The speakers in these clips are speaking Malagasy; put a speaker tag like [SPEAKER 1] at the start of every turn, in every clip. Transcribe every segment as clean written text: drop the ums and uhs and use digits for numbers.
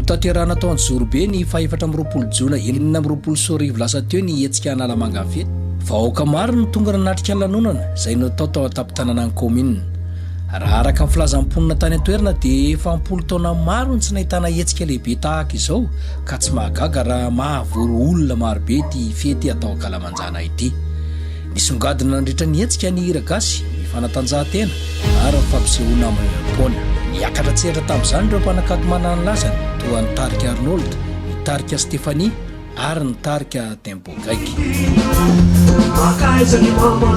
[SPEAKER 1] Notanterana tao Anjozorobe ny 4 Jona 20 sorivo lasa teo ny hetsika Analamanga fety. Vahoaka maro no tonga nanatrika lanonana izay natao tao an-tampon-tanàna ny commune. Raha araka ny filazam-ponina tany an-toerana dia 10 taona maro ny tsy nahitana hetsika lehibe tahaka izao ka tsy mahagaga raha mahavory olona marobe ity fety atao Kalamanjana ity. Nisongadina nandritra ny hetsika ny hira gasy, ny fanatanjahantena ary ny fampisehoana amin'ny pôna. Niakatra tsehatra tamin'izany ireo mpanankato manana lazany toa nitarika Arnold, nitarika Stéphanie ary nitarika Tembogaiky.
[SPEAKER 2] Hapa ni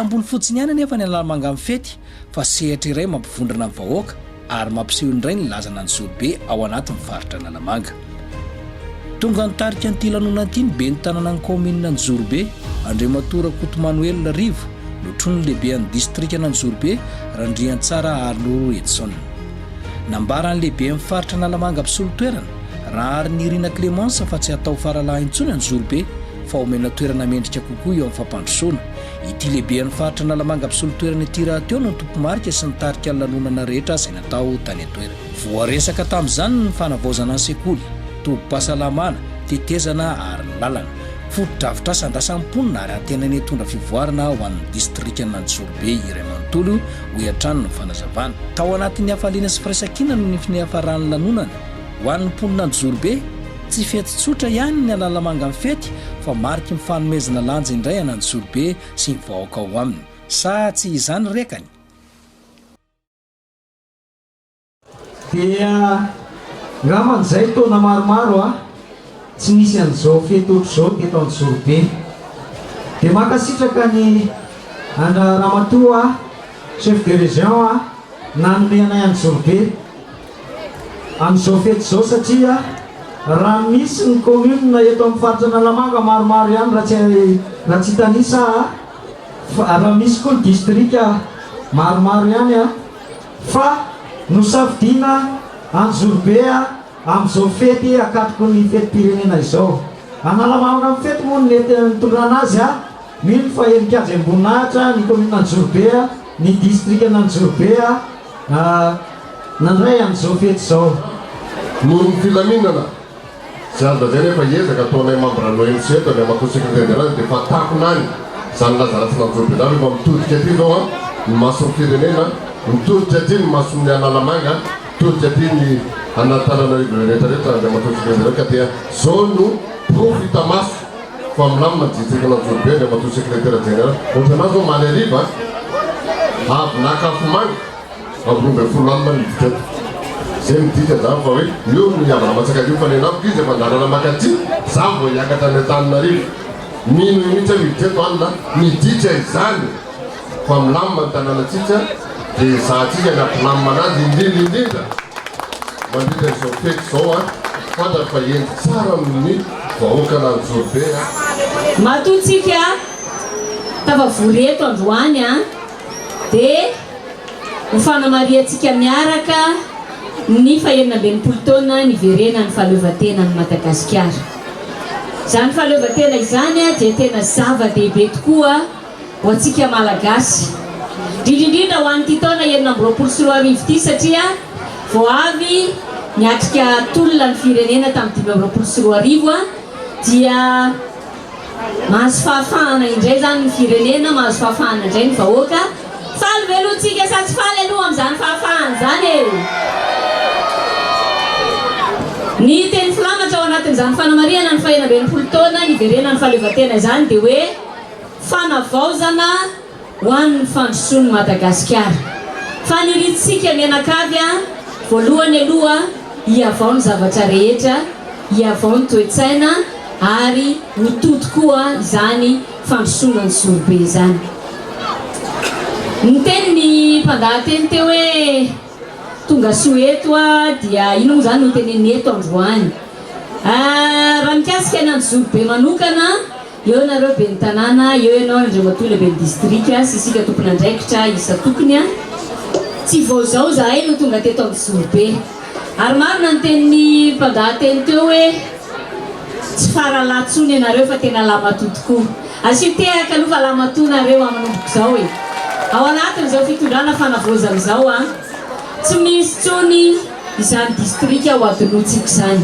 [SPEAKER 1] Ambony fotsiny ihany anefa ny Analamanga amin'ny fety fa sehatra iray mampivondrana amin'ny vahoaka ary mampiseho indray ny lazana Anjozorobe ao anatin'ny faritra Analamanga. Tonga nitarika an'ity lanonana ity ny ben'ny tanàna ny commune Anjozorobe, Andriamatora Kotomanuel Rivo, notrony lehibe amin'ny distrikana Anjozorobe, Randriantsara Arnoro Edson. Nambara ny lehibe amin'ny faritra Analamanga mpisolo-toerana raha ary ny Irina Clémence fa tsy atao faralahy intsony Anjozorobe fa omena toerana mendrika kokoa eo amin'ny fampandrosoana. Ity lehibe amin'ny faritra Analamanga mpisolo-toerana ity raha teo no tompo-marika sy nitarika ny lanonana rehetra izay natao tany an-toerana. Voaresaka tamin'izany ny fanavaozana ny sekoly, tobim-pahasalamana, tetezana ary ny lalana. Foto-dravitra sandrasam-ponina ary antenany hitondra fivoarana ho an'ny distrikana Anjozorobe iray manontolo ho iantrano ny fanazavana. Tao anatin'ny hafaliana sy firaisan-kina no ny hafarany lanonana ho an'ny mponina Anjozorobe. Tsy fety tsotra ihany ny Analamanga amin'ny fety fa mariky mifanomezana lanja indray any Anjozorobe sy ny vahoaka ao aminy. Sa tsy izany rekany?
[SPEAKER 2] Dia ngaman'izay taona maromaro tsy nisy an'izao fety ohatr'izao teto Anjozorobe. Dia makasitraka ny Ramatoa chef de région nanome anay Anjozorobe amin'izao fety izao satria raha misy ny commune eto amin'ny faritra Analamanga maromaro ihany raha tsy tanisa raha misy koa ny district maromaro ihany fa nosafidiana Anjozorobe amin'izao fety akatoko ny fetim-pirenena izao. Analamanga amin'ny fety moa nitondrana azy mino fa enikajy amboninahitra ny commune Anjozorobe ny district Anjozorobe nandray amin'izao fety izao.
[SPEAKER 3] Noho ny filaminana zany da zay rehefa ezaka ataonay membre ny OMC eto ny amato secrétaire général dia fa takonany zany lazaratsy Anjozorobe zany rehefa mitodika aty zao ny mason'ny firenena, mitodika aty ny mason'ny Analamanga, mitodika aty ny Antananarivo rehetrarehetra ny amato secrétaire général ka dia zao no profita maso fa milamina distrikana Anjozorobe ny amato secrétaire général. Ohatranazy zao Maneriva avy nakafomanga abrombe foloalina ny diketo zay midika zany fa hoe io ny avana matsakadio fa nenaviko izy efa Analamanga aty za vao hiakatra ny Antananarivo mino mihitsy midiketo anina midika izany fa milamina ny tanàna atsika dia zahatsika ny ampilamina anazy indrindra mandritra izao fety zao fantatra fa endy tsara amin'ny vahoaka na Anjozorobe
[SPEAKER 4] matotsika tafavory eto androany dia hofanamariantsika miaraka ny fahenina amby enimpolo taona niverena ny fahaleovan-tena ny Madagasikara. Izany fahaleovan-tena izany dia tena zava-dehibe tokoa ho antsika malagasy. Indrindrindra ho an'ity taona 2024 ity satria vao avy niatrika tolona ny firenena tamin'ny 2024 dia mahazo fahafahana indray zany ny firenena, mahazo fahafahana indray ny vahoaka. Faly velotsika sa tsy faly aloha amin'izany fahafahana zany ny teny filamatra ao anatin'izany fanamariana ny fahenina amby enimpolo taona niverena ny fahaleovan-tena izany dia hoe fanavaozana ho an'ny fandrosoan'ny Madagasikara. Faniritsika mianakavy voalohany aloha hiavao ny zavatra rehetra, hiavao ny toe-tsaina ary ho toto koa izany fandrosoana Anjozorobe izany. Ny teny ny mpandahateny teo hoe tonga Soweto dia ino moa zany no teneny eto androany. Raha mikasika ny Anjozorobe manokana, eo nareo ben'ny tanàna, eo ianao Andriamatoa lehibe ny district sy isika tompony andraikitra isa tokony tsy vao zao zahay no tonga teto Anjozorobe. Ary marina ny tenin'ny mpandahateny teo hoe tsy faralatsony ianareo fa tena lamatoa tokoa. Asio tehaka aloha fa lamatoa nareo amanomboko zao ao anatin'izao fitondrana fanavaozana izao tsy misy tsony izany distrika ho atoloantsika izany